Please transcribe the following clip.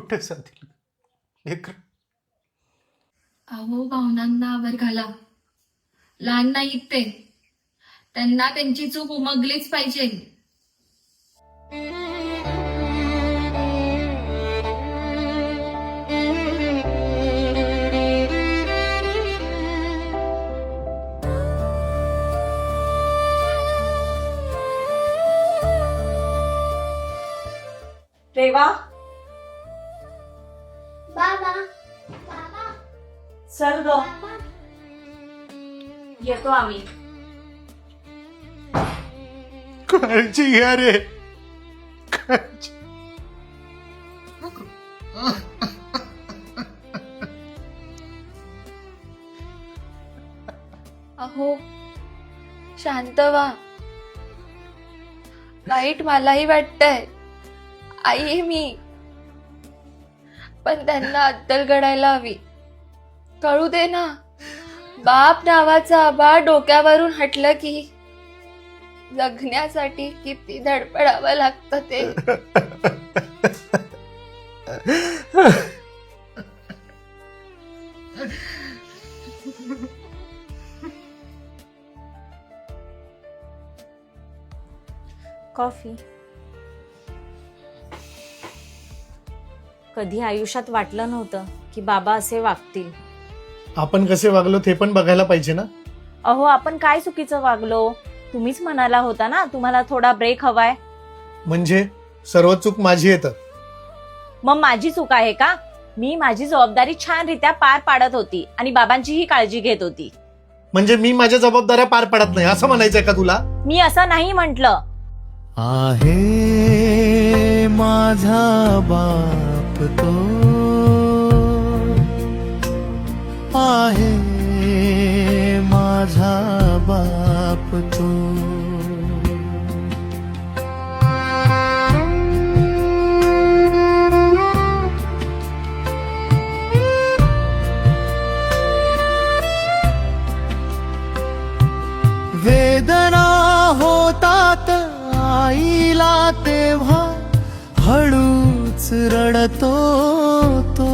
कुठे जातील लेकर? अहो, भावनांना आवर घाला. लहान नाहीत ते, त्यांना त्यांची चूक उमगलीच पाहिजे. रेवा, बाबा बाबा चल ग, येतो आम्ही. काळजी घ्या रे, काळजी. अहो, शांत व्हा. वाईट मलाही वाटतंय, आई आहे मी, पण त्यांना अद्दल घडायला हवी. कळू दे ना. बाप नावाचा आभाळ डोक्यावरून हटलं की जगण्यासाठी किती धडपडावं लागतं ते. कॉफी. कधी आयुष्यात वाटलं नव्हतं की बाबा असे वागतील. आपण कसे वागलो ते पण बघायला पाहिजे ना. अहो, आपण काय चुकीचं वागलो? तुम्हीच म्हणाला होता ना तुम्हाला थोडा ब्रेक हवाय. म्हणजे सर्व चूक माझी येतं. मग माझी चूक आहे का? मी माझी जबाबदारी छानरित्या पार पाडत होती आणि बाबांचीही काळजी घेत होती. म्हणजे मी माझ्या जबाबदाऱ्या पार पाडत नाही असं म्हणायचंय का तुला? मी असं नाही म्हंटल. आहे माझा बाप तो, आहे माझा बाप तो. वेदना होतात आईला तेव्हा हळूच रडतो तो.